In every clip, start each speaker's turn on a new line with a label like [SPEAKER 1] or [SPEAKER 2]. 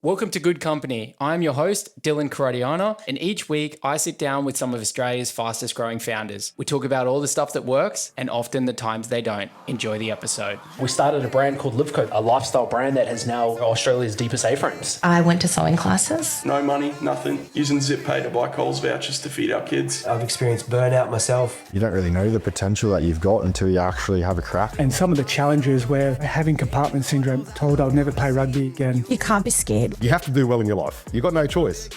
[SPEAKER 1] Welcome to Good Company. I'm your host, Dylan Karadiana, and each week I sit down with some of Australia's fastest growing founders. We talk about all the stuff that works and often the times they don't. Enjoy the episode. We started a brand called Livecoat, a lifestyle brand that has now Australia's deepest A-frames.
[SPEAKER 2] I went to sewing classes.
[SPEAKER 3] No money, nothing. Using ZipPay to buy Coles vouchers to feed our kids.
[SPEAKER 4] I've experienced burnout myself.
[SPEAKER 5] You don't really know the potential that you've got until you actually have a crack.
[SPEAKER 6] And some of the challenges where having compartment syndrome, told I'll never play rugby again.
[SPEAKER 2] You can't be scared.
[SPEAKER 5] You have to do well in your life. You've got no choice.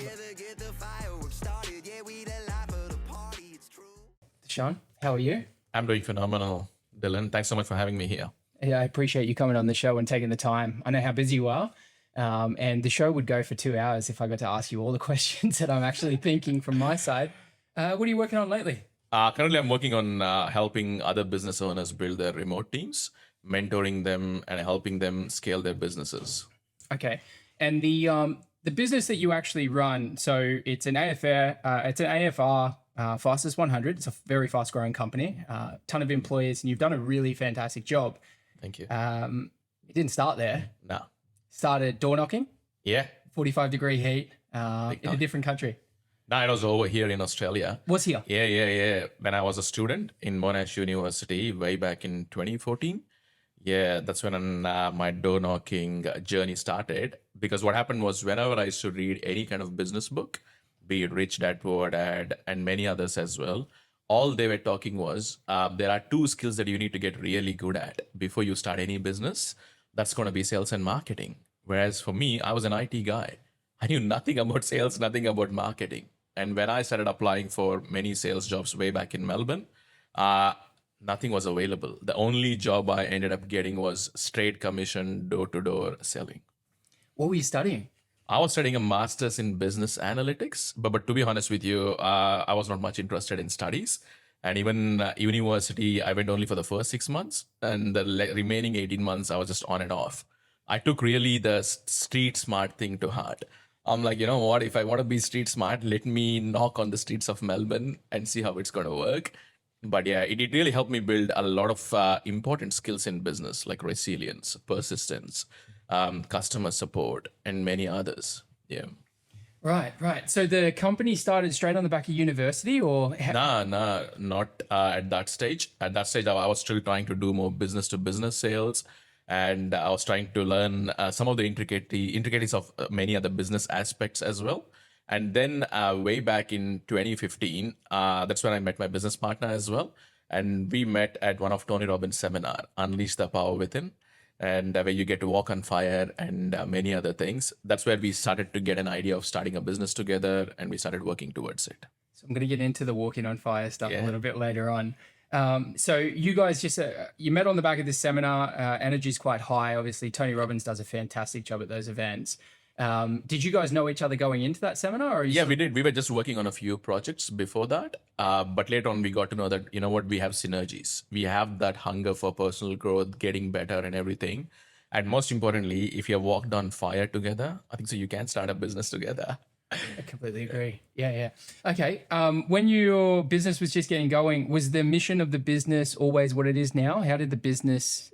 [SPEAKER 1] Sean, how are you?
[SPEAKER 7] I'm doing phenomenal, Dylan. Thanks so much for having me here.
[SPEAKER 1] Yeah, I appreciate you coming on the show and taking the time. I know how busy you are. And the show would go for 2 hours if I got to ask you all the questions that I'm actually thinking from my side. What are you working on lately?
[SPEAKER 7] Currently, I'm working on helping other business owners build their remote teams, mentoring them and helping them scale their businesses.
[SPEAKER 1] Okay. And the business that you actually run, so it's an AFR Fastest 100. It's a very fast growing company, ton of employees, and you've done a really fantastic job.
[SPEAKER 7] Thank you.
[SPEAKER 1] It didn't start there.
[SPEAKER 7] No.
[SPEAKER 1] Started door knocking.
[SPEAKER 7] Yeah.
[SPEAKER 1] 45-degree heat in a different country.
[SPEAKER 7] No, I was over here in Australia.
[SPEAKER 1] Was here?
[SPEAKER 7] Yeah. When I was a student in Monash University way back in 2014. Yeah, that's when my door knocking journey started. Because what happened was whenever I used to read any kind of business book, be it Rich Dad Poor Dad and many others as well, all they were talking was there are two skills that you need to get really good at before you start any business. That's going to be sales and marketing. Whereas for me, I was an IT guy. I knew nothing about sales, nothing about marketing. And when I started applying for many sales jobs way back in Melbourne, nothing was available. The only job I ended up getting was straight commission, door-to-door selling.
[SPEAKER 1] What were you studying?
[SPEAKER 7] I was studying a master's in business analytics, but to be honest with you, I was not much interested in studies. And even university, I went only for the first 6 months, and the remaining 18 months, I was just on and off. I took really the street smart thing to heart. I'm like, you know what, if I want to be street smart, let me knock on the streets of Melbourne and see how it's going to work. But yeah, it really helped me build a lot of important skills in business, like resilience, persistence, customer support, and many others. Yeah.
[SPEAKER 1] Right. So the company started straight on the back of university, or?
[SPEAKER 7] No, not at that stage. At that stage, I was still trying to do more business to business sales. And I was trying to learn some of the intricacies of many other business aspects as well. And then way back in 2015, that's when I met my business partner as well. And we met at one of Tony Robbins' seminar, Unleash the Power Within, and where you get to walk on fire and many other things. That's where we started to get an idea of starting a business together, and we started working towards it.
[SPEAKER 1] So I'm going to get into the walking on fire stuff a little bit later on. So you guys just, you met on the back of this seminar, energy's quite high. Obviously, Tony Robbins does a fantastic job at those events. Did you guys know each other going into that seminar? Or
[SPEAKER 7] we did. We were just working on a few projects before that. But later on, we got to know that, you know what, we have synergies. We have that hunger for personal growth, getting better and everything. And most importantly, if you have walked on fire together, I think so you can start a business together.
[SPEAKER 1] I completely agree. Yeah. Okay. When your business was just getting going, was the mission of the business always what it is now? How did the business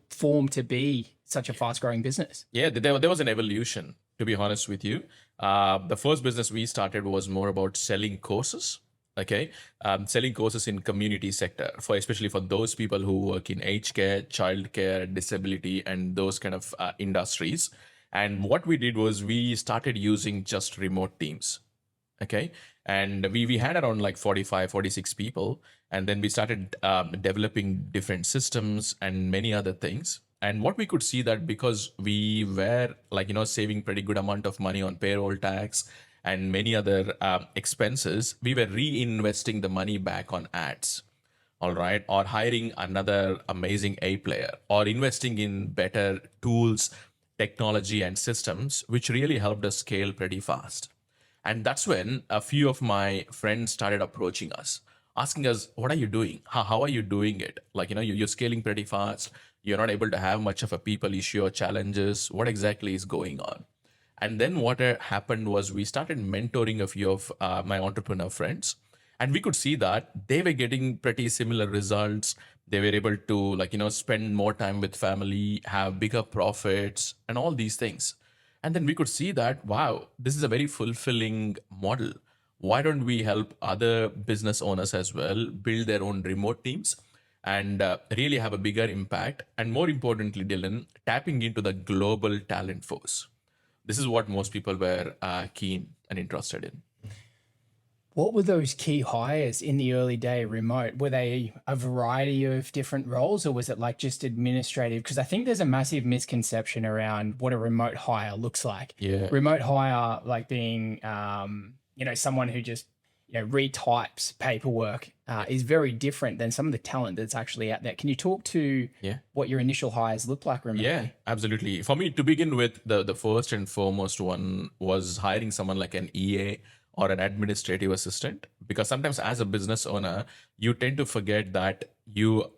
[SPEAKER 1] form to be such a fast growing business?
[SPEAKER 7] Yeah, there was an evolution, to be honest with you. The first business we started was more about selling courses. Okay. Selling courses in community sector, especially for those people who work in aged care, childcare, disability, and those kind of industries. And what we did was we started using just remote teams. Okay. And we had around like 45, 46 people. And then we started developing different systems and many other things. And what we could see that because we were saving pretty good amount of money on payroll tax and many other expenses, we were reinvesting the money back on ads. All right. Or hiring another amazing A player, or investing in better tools, technology and systems, which really helped us scale pretty fast. And that's when a few of my friends started approaching us, asking us, what are you doing? How are you doing it? You're scaling pretty fast. You're not able to have much of a people issue or challenges. What exactly is going on? And then what happened was we started mentoring a few of my entrepreneur friends. And we could see that they were getting pretty similar results. They were able to spend more time with family, have bigger profits and all these things. And then we could see that, wow, this is a very fulfilling model. Why don't we help other business owners as well build their own remote teams and really have a bigger impact? And more importantly, Dylan, tapping into the global talent force. This is what most people were keen and interested in.
[SPEAKER 1] What were those key hires in the early day remote? Were they a variety of different roles, or was it like just administrative? Because I think there's a massive misconception around what a remote hire looks like.
[SPEAKER 7] Yeah.
[SPEAKER 1] Remote hire, like being, someone who just, retypes paperwork is very different than some of the talent that's actually out there. Can you talk to what your initial hires looked like remotely?
[SPEAKER 7] Yeah, absolutely. For me, to begin with, the first and foremost one was hiring someone like an EA or an administrative assistant, because sometimes as a business owner, you tend to forget that your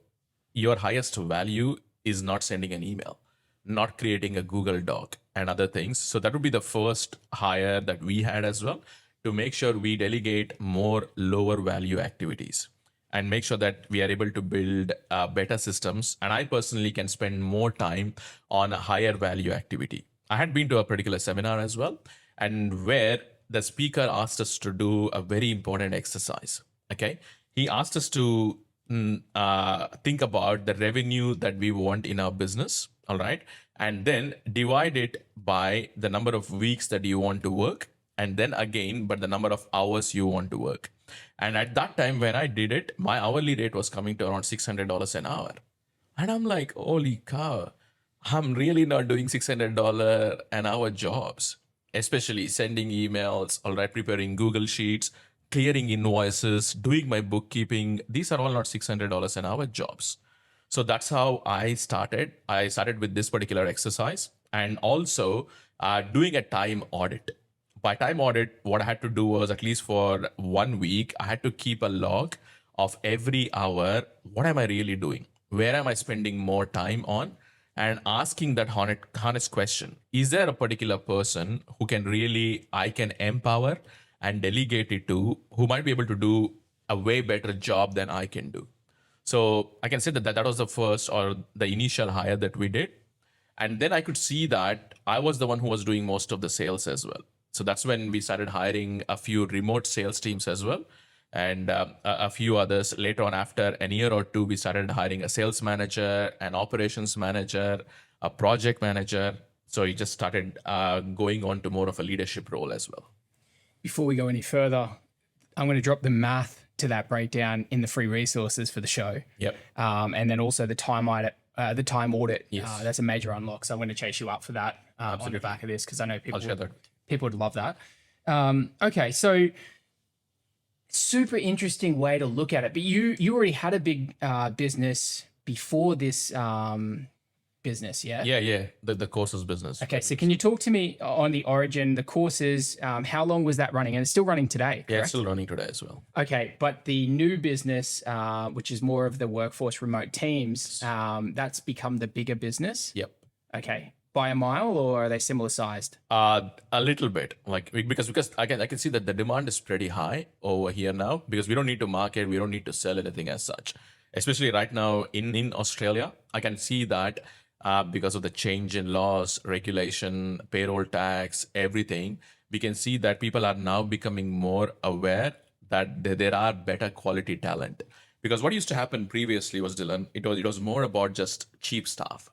[SPEAKER 7] highest value is not sending an email, not creating a Google Doc and other things. So that would be the first hire that we had as well, to make sure we delegate more lower value activities and make sure that we are able to build better systems. And I personally can spend more time on a higher value activity. I had been to a particular seminar as well, and where the speaker asked us to do a very important exercise. Okay. He asked us to think about the revenue that we want in our business. All right. And then divide it by the number of weeks that you want to work. And then again, but the number of hours you want to work. And at that time, when I did it, my hourly rate was coming to around $600 an hour. And I'm like, holy cow, I'm really not doing $600 an hour jobs, especially sending emails, all right, preparing Google Sheets, clearing invoices, doing my bookkeeping. These are all not $600 an hour jobs. So that's how I started. I started with this particular exercise, and also doing a time audit. By time audit, what I had to do was, at least for 1 week, I had to keep a log of every hour. What am I really doing? Where am I spending more time on? And asking that honest question. Is there a particular person who I can empower and delegate it to, who might be able to do a way better job than I can do? So I can say that was the first, or the initial hire that we did. And then I could see that I was the one who was doing most of the sales as well. So that's when we started hiring a few remote sales teams as well. And a few others later on. After a year or two, we started hiring a sales manager, an operations manager, a project manager. So we just started going on to more of a leadership role as well.
[SPEAKER 1] Before we go any further, I'm going to drop the math to that breakdown in the free resources for the show.
[SPEAKER 7] Yep.
[SPEAKER 1] And then also the time audit.
[SPEAKER 7] Yes.
[SPEAKER 1] That's a major unlock. So I'm going to chase you up for that on the back of this, because I know people would love that. Okay, so super interesting way to look at it. But you already had a big business before this business, yeah?
[SPEAKER 7] Yeah. The courses business.
[SPEAKER 1] Okay, so can you talk to me on the origin, the courses, how long was that running? And it's still running today, correct?
[SPEAKER 7] Yeah, it's still running today as well.
[SPEAKER 1] Okay, but the new business, which is more of the workforce remote teams, that's become the bigger business?
[SPEAKER 7] Yep.
[SPEAKER 1] Okay. By a mile, or are they similar sized?
[SPEAKER 7] A little bit, like, because again, I can see that the demand is pretty high over here now, because we don't need to market, we don't need to sell anything as such. Especially right now in Australia, I can see that because of the change in laws, regulation, payroll tax, everything, we can see that people are now becoming more aware that there are better quality talent. Because what used to happen previously was, Dylan, it was more about just cheap staff.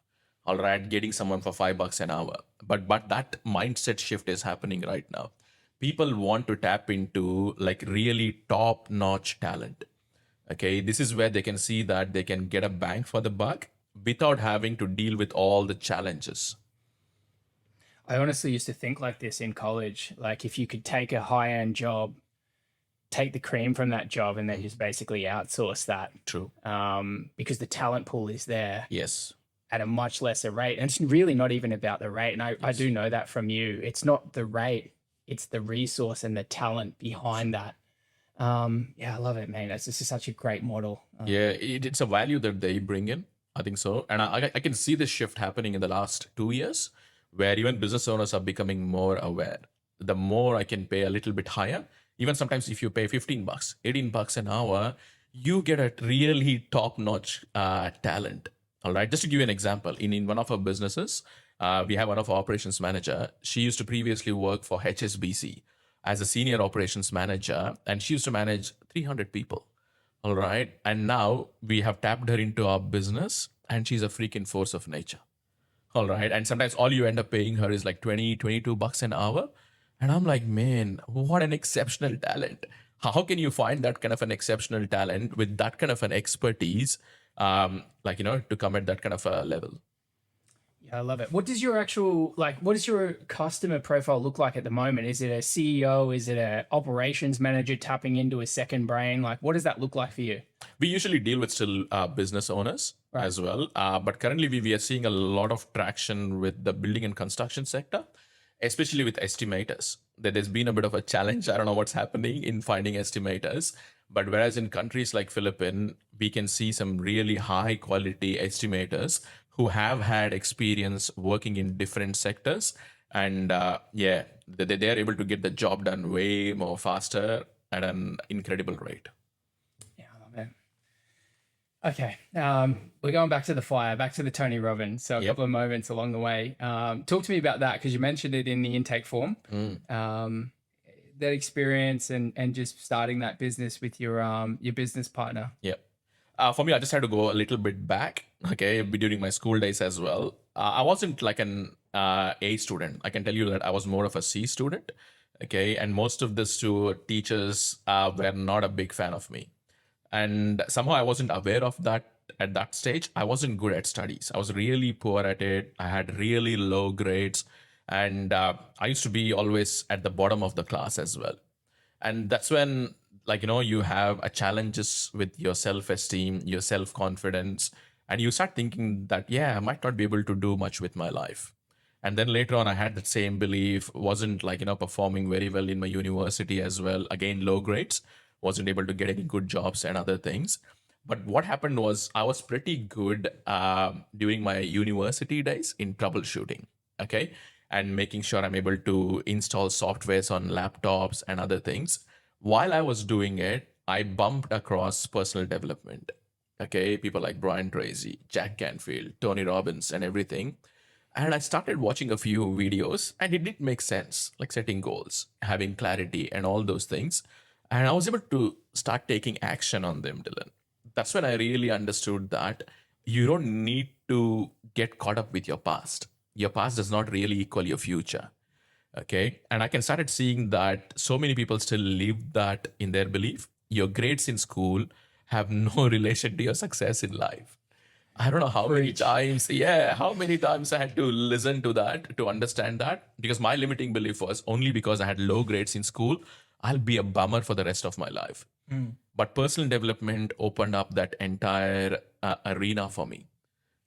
[SPEAKER 7] All right, getting someone for $5 an hour. But that mindset shift is happening right now. People want to tap into like really top-notch talent. Okay, this is where they can see that they can get a bang for the buck without having to deal with all the challenges.
[SPEAKER 1] I honestly used to think like this in college. Like, if you could take a high-end job, take the cream from that job, and then just basically outsource that.
[SPEAKER 7] True.
[SPEAKER 1] Because the talent pool is there.
[SPEAKER 7] Yes.
[SPEAKER 1] At a much lesser rate. And it's really not even about the rate. And I do know that from you. It's not the rate, it's the resource and the talent behind that. Yeah, I love it, man. This is such a great model.
[SPEAKER 7] Yeah, it's a value that they bring in. I think so. And I can see this shift happening in the last 2 years, where even business owners are becoming more aware. The more I can pay a little bit higher, even sometimes if you pay $15, $18 an hour, you get a really top-notch talent. All right. Just to give you an example, in one of our businesses, We have one of our operations manager. She used to previously work for HSBC as a senior operations manager, and she used to manage 300 people. All right. And now we have tapped her into our business, and she's a freaking force of nature. All right. And sometimes all you end up paying her is like 20, $22 an hour. And I'm like, man, what an exceptional talent. How can you find that kind of an exceptional talent with that kind of an expertise, to come at that kind of a level?
[SPEAKER 1] Yeah, I love it. What does your what does your customer profile look like at the moment? Is it a CEO? Is it a operations manager tapping into a second brain? Like, what does that look like for you?
[SPEAKER 7] We usually deal with still business owners as well. But currently we are seeing a lot of traction with the building and construction sector, especially with estimators. There's been a bit of a challenge. I don't know what's happening in finding estimators. But whereas in countries like Philippines, we can see some really high quality estimators who have had experience working in different sectors. And they are able to get the job done way more faster at an incredible rate.
[SPEAKER 1] Yeah, I love it. Okay. We're going back to the fire, back to the Tony Robbins. So a couple of moments along the way. Talk to me about that, because you mentioned it in the intake form. That experience and just starting that business with your business partner.
[SPEAKER 7] Yeah. For me, I just had to go a little bit back, okay, during my school days as well. I wasn't like an A student. I can tell you that I was more of a C student, okay, and most of the teachers were not a big fan of me. And somehow I wasn't aware of that at that stage. I wasn't good at studies. I was really poor at it. I had really low grades. And I used to be always at the bottom of the class as well. And that's when, you have a challenges with your self-esteem, your self-confidence, and you start thinking that, I might not be able to do much with my life. And then later on, I had that same belief, wasn't performing very well in my university as well. Again, low grades, wasn't able to get any good jobs and other things. But what happened was I was pretty good during my university days in troubleshooting, okay? And making sure I'm able to install softwares on laptops and other things. While I was doing it, I bumped across personal development. Okay, people like Brian Tracy, Jack Canfield, Tony Robbins, and everything. And I started watching a few videos, and it did make sense, like setting goals, having clarity, and all those things. And I was able to start taking action on them, Dylan. That's when I really understood that you don't need to get caught up with your past. Your past does not really equal your future. Okay. And I can started seeing that so many people still live that in their belief. Your grades in school have no relation to your success in life. I don't know how many times I had to listen to that to understand that, because my limiting belief was only because I had low grades in school, I'll be a bummer for the rest of my life. But personal development opened up that entire arena for me.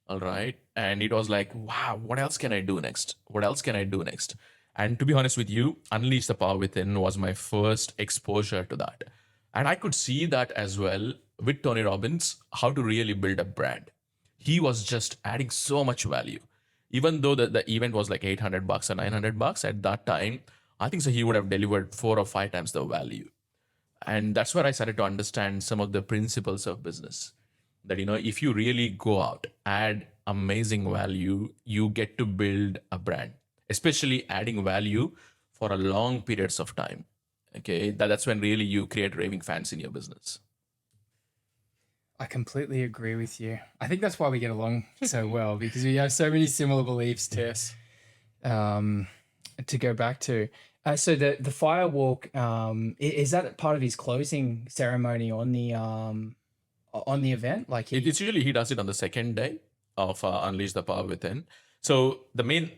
[SPEAKER 7] All right. And it was like, wow, what else can I do next? What else can I do next? And to be honest with you, Unleash the Power Within was my first exposure to that. And I could see that as well with Tony Robbins, how to really build a brand. He was just adding so much value. Even though the event was like $800 or $900 at that time, I think so he would have delivered 4 or 5 times the value. And that's where I started to understand some of the principles of business. That, if you really go out, add amazing value, you get to build a brand, especially adding value for a long periods of time. Okay, that's when really you create raving fans in your business.
[SPEAKER 1] I completely agree with you. I think that's why we get along so well, because we have so many similar beliefs to go back to. So the firewalk, is that part of his closing ceremony on the event? Like
[SPEAKER 7] it's usually he does it on the second day of Unleash the Power Within. So the main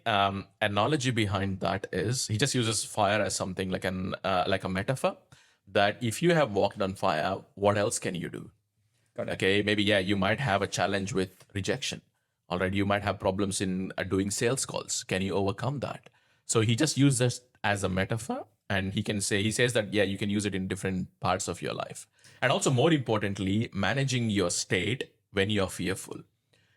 [SPEAKER 7] analogy behind that is he just uses fire as something like a metaphor, that if you have walked on fire, what else can you do?
[SPEAKER 1] Got it.
[SPEAKER 7] Okay, maybe you might have a challenge with rejection. All right, you might have problems in doing sales calls. Can you overcome that? So he just uses this as a metaphor, and he says that you can use it in different parts of your life. And also, more importantly, managing your state when you're fearful.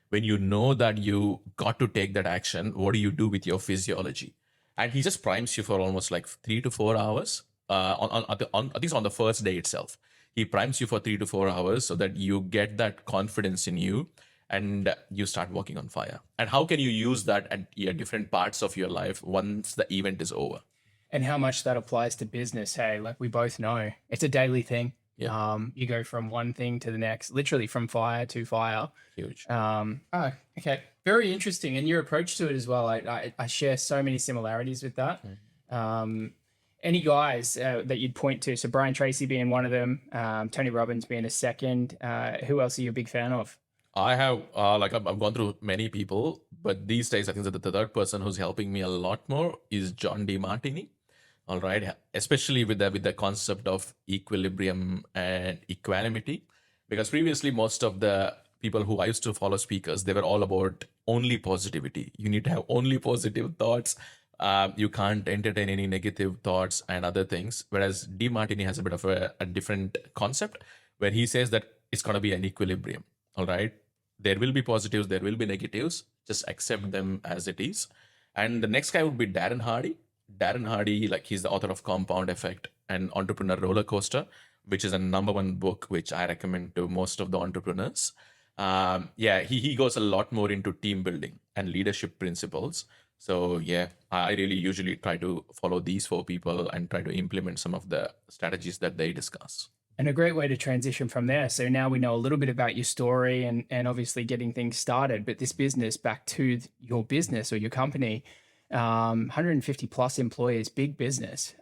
[SPEAKER 7] When you know that you got to take that action, what do you do with your physiology? And he just primes you for almost like 3 to 4 hours. I think it's on the first day itself. He primes you for 3 to 4 hours so that you get that confidence in you. and you start working on fire. And how can you use that at different parts of your life once the event is over?
[SPEAKER 1] And how much that applies to business. Hey, like we both know, it's a daily thing.
[SPEAKER 7] Yeah.
[SPEAKER 1] You go from one thing to the next, literally from fire to fire.
[SPEAKER 7] Huge.
[SPEAKER 1] Oh, okay. Very interesting. And your approach to it as well. I share so many similarities with that. Any guys that you'd point to? So Brian Tracy being one of them, Tony Robbins being a second. Who else are you a big fan of?
[SPEAKER 7] I have I've gone through many people, but these days I think that the third person who's helping me a lot more is John DeMartini. All right, especially with the concept of equilibrium and equanimity, because previously most of the people who I used to follow speakers, they were all about only positivity. You need to have only positive thoughts. You can't entertain any negative thoughts and other things. Whereas DeMartini has a bit of a different concept where he says that it's going to be an equilibrium. All right, there will be positives, there will be negatives. Just accept them as it is. And the next guy would be Darren Hardy. Darren Hardy, like he's the author of Compound Effect and Entrepreneur Roller Coaster, which is a #1 book, which I recommend to most of the entrepreneurs. He goes a lot more into team building and leadership principles. So yeah, I really usually try to follow these 4 people and try to implement some of the strategies that they discuss.
[SPEAKER 1] And a great way to transition from there. So now we know a little bit about your story and obviously getting things started, but this business, back to your business or your company, 150 plus employees, big business,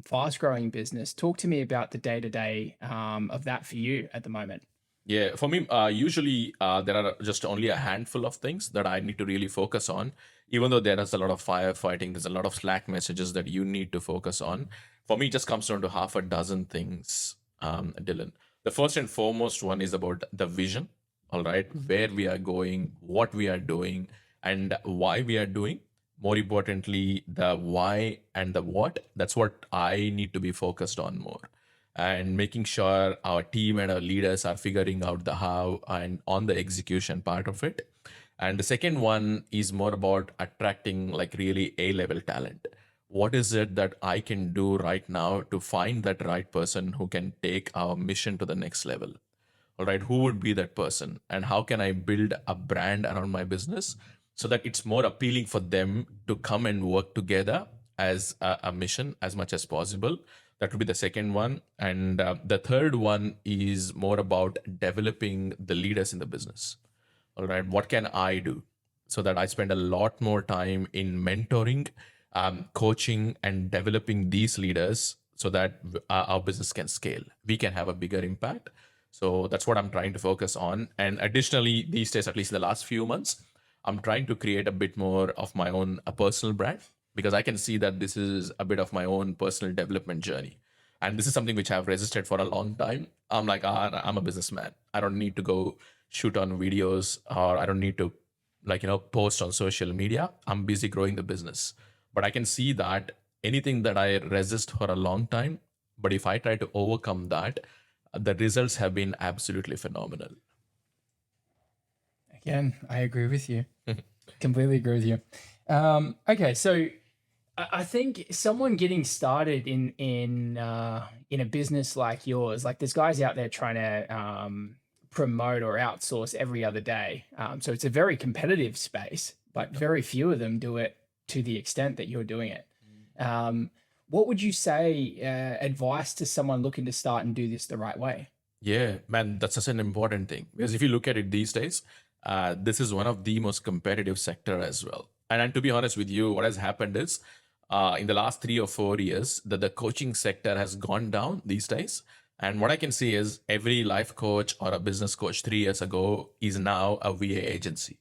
[SPEAKER 1] fast growing business. Talk to me about the day-to-day of that for you at the moment.
[SPEAKER 7] Yeah, for me, usually there are just only a handful of things that I need to really focus on. Even though there is a lot of firefighting, there's a lot of Slack messages that you need to focus on. For me, it just comes down to half a dozen things, Dylan. The first and foremost one is about the vision, all right, where we are going, what we are doing, and why we are doing. More importantly, the why and the what, that's what I need to be focused on more. And making sure our team and our leaders are figuring out the how and on the execution part of it. And the second one is more about attracting like really A-level talent. What is it that I can do right now to find that right person who can take our mission to the next level? All right, who would be that person? And how can I build a brand around my business so that it's more appealing for them to come and work together as a mission as much as possible? That would be the second one. And the third one is more about developing the leaders in the business. All right, what can I do so that I spend a lot more time in mentoring, coaching, and developing these leaders so that our business can scale. We can have a bigger impact. So that's what I'm trying to focus on. And additionally, these days, at least in the last few months, I'm trying to create a bit more of my own personal brand, because I can see that this is a bit of my own personal development journey. And this is something which I've resisted for a long time. I'm like, I'm a businessman. I don't need to go shoot on videos, or I don't need to post on social media. I'm busy growing the business. But I can see that anything that I resist for a long time, but if I try to overcome that, the results have been absolutely phenomenal.
[SPEAKER 1] Again, I agree with you. Completely agree with you. Okay, so I think someone getting started in a business like yours, like there's guys out there trying to promote or outsource every other day. So it's a very competitive space, but very few of them do it to the extent that you're doing it. What would you say advice to someone looking to start and do this the right way?
[SPEAKER 7] Yeah, man, that's such an important thing, because if you look at it these days, this is one of the most competitive sector as well. And to be honest with you, what has happened is in the last 3 or 4 years that the coaching sector has gone down these days. And what I can see is every life coach or a business coach 3 years ago is now a VA agency.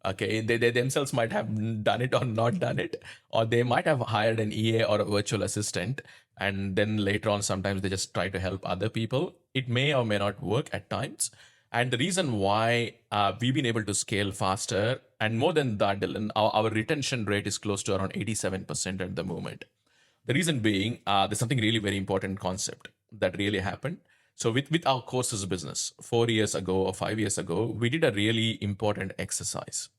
[SPEAKER 7] Okay, they themselves might have done it or not done it, or they might have hired an EA or a virtual assistant, and then later on sometimes they just try to help other people. It may or may not work at times. And the reason why we've been able to scale faster, and more than that, Dylan, our retention rate is close to around 87% at the moment. The reason being, there's something really very important concept that really happened. So with our courses business 4 years ago or 5 years ago, we did a really important exercise.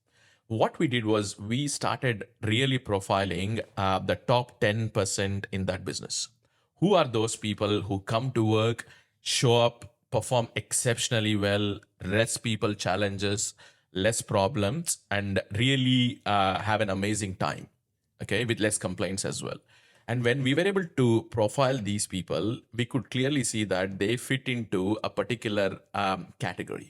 [SPEAKER 7] What we did was we started really profiling the top 10% in that business. Who are those people who come to work, show up, perform exceptionally well, less people challenges, less problems, and really have an amazing time, okay, with less complaints as well. And when we were able to profile these people, we could clearly see that they fit into a particular category.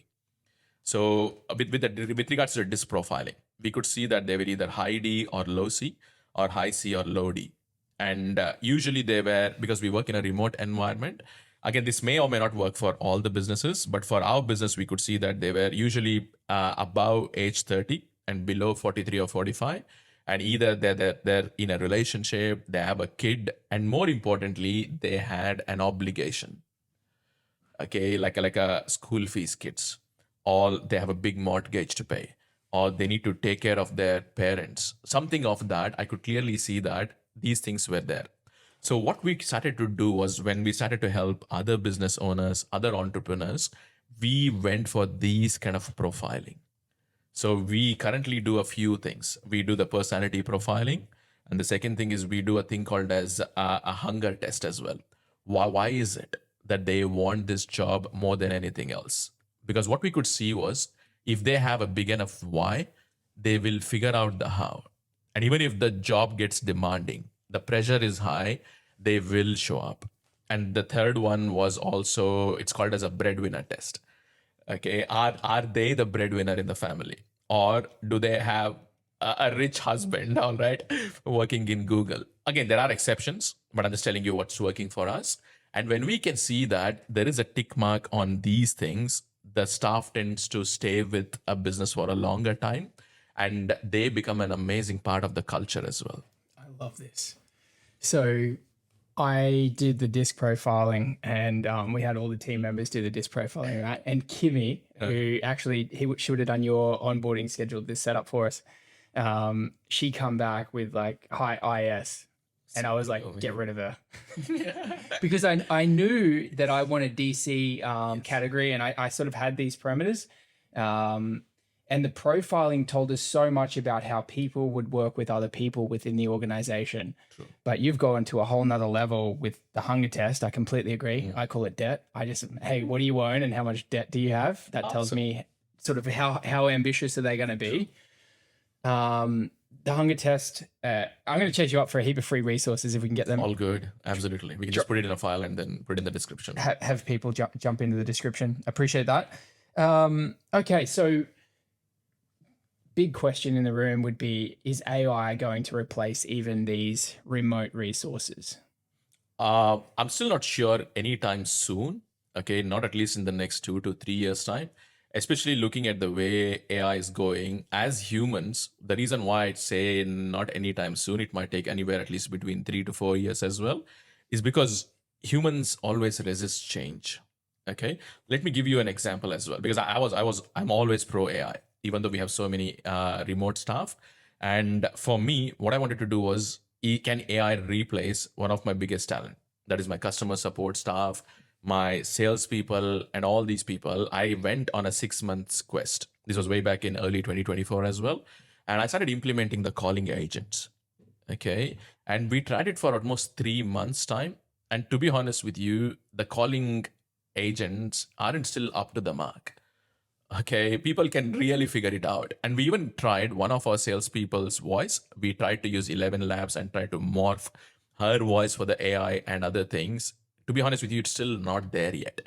[SPEAKER 7] So with regards to disk profiling, we could see that they were either high D or low C, or high C or low D. And usually they were, because we work in a remote environment, again, this may or may not work for all the businesses, but for our business, we could see that they were usually above age 30 and below 43 or 45. And either they're in a relationship, they have a kid, and more importantly, they had an obligation, okay, like a school fees kids, or they have a big mortgage to pay, or they need to take care of their parents, something of that. I could clearly see that these things were there. So what we started to do was, when we started to help other business owners, other entrepreneurs, we went for these kind of profiling. So we currently do a few things. We do the personality profiling, and the second thing is we do a thing called as a hunger test as well. Why is it that they want this job more than anything else? Because what we could see was, if they have a big enough why, they will figure out the how. And even if the job gets demanding, the pressure is high, they will show up. And the third one was also, it's called as a breadwinner test. Okay, are they the breadwinner in the family, or do they have a rich husband, all right, working in Google? Again, there are exceptions, but I'm just telling you what's working for us. And when we can see that there is a tick mark on these things, the staff tends to stay with a business for a longer time, and they become an amazing part of the culture as well.
[SPEAKER 1] I love this. So I did the disc profiling, and we had all the team members do the disc profiling, right? And Kimmy, who actually she would have done your onboarding schedule, this setup for us. She come back with like high IS, and I was like, get rid of her, because I knew that I wanted DC category, and I sort of had these parameters. And the profiling told us so much about how people would work with other people within the organization. True. But you've gone to a whole nother level with the hunger test. I completely agree. I call it debt. I just, hey, what do you own and how much debt do you have? That tells me sort of how ambitious are they going to be. The hunger test, I'm going to chase you up for a heap of free resources if we can get them.
[SPEAKER 7] All good. Absolutely. We can just put it in a file and then put it in the description.
[SPEAKER 1] Have people jump into the description. Appreciate that. Okay, so big question in the room would be, is AI going to replace even these remote resources?
[SPEAKER 7] I'm still not sure anytime soon. Okay, not at least in the next 2 to 3 years time, especially looking at the way AI is going. As humans, the reason why I'd say not anytime soon, it might take anywhere at least between 3 to 4 years as well, is because humans always resist change. Okay, let me give you an example as well, because I'm always pro AI, even though we have so many remote staff. And for me, what I wanted to do was, can AI replace one of my biggest talent? That is my customer support staff, my salespeople, and all these people. I went on a 6 months quest. This was way back in early 2024 as well. And I started implementing the calling agents. Okay. And we tried it for almost 3 months time. And to be honest with you, the calling agents aren't still up to the mark. Okay, people can really figure it out. And we even tried one of our salespeople's voice. We tried to use 11 Labs and try to morph her voice for the AI and other things. To be honest with you, it's still not there yet.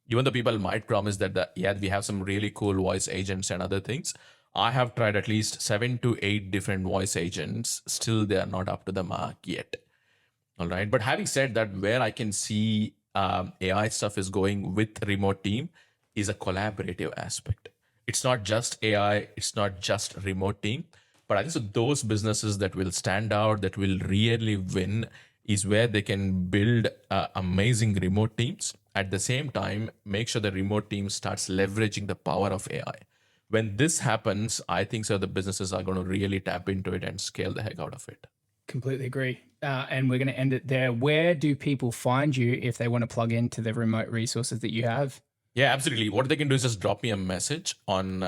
[SPEAKER 7] Even though people might promise that, we have some really cool voice agents and other things. I have tried at least 7 to 8 different voice agents. Still, they are not up to the mark yet. All right. But having said that, where I can see AI stuff is going with remote team is a collaborative aspect. It's not just AI, it's not just remote team, but I think so those businesses that will stand out, that will really win, is where they can build amazing remote teams. At the same time, make sure the remote team starts leveraging the power of AI. When this happens, I think so the businesses are going to really tap into it and scale the heck out of it.
[SPEAKER 1] Completely agree. And we're going to end it there. Where do people find you if they want to plug into the remote resources that you have?
[SPEAKER 7] Yeah, absolutely. What they can do is just drop me a message on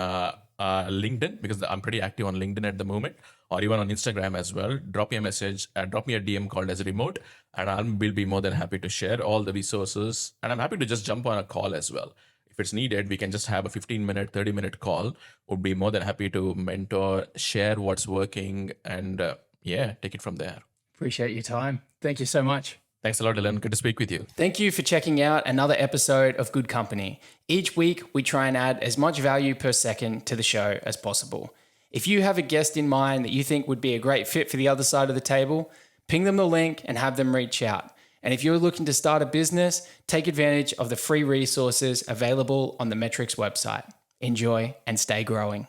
[SPEAKER 7] LinkedIn, because I'm pretty active on LinkedIn at the moment, or even on Instagram as well. Drop me a message, drop me a DM called as remote, and will be more than happy to share all the resources. And I'm happy to just jump on a call as well. If it's needed, we can just have a 15-minute, 30-minute call. Would be more than happy to mentor, share what's working, and take it from there.
[SPEAKER 1] Appreciate your time. Thank you so much.
[SPEAKER 7] Thanks a lot, Dylan. Good to speak with you.
[SPEAKER 1] Thank you for checking out another episode of Good Company. Each week, we try and add as much value per second to the show as possible. If you have a guest in mind that you think would be a great fit for the other side of the table, ping them the link and have them reach out. And if you're looking to start a business, take advantage of the free resources available on the Metrics website. Enjoy and stay growing.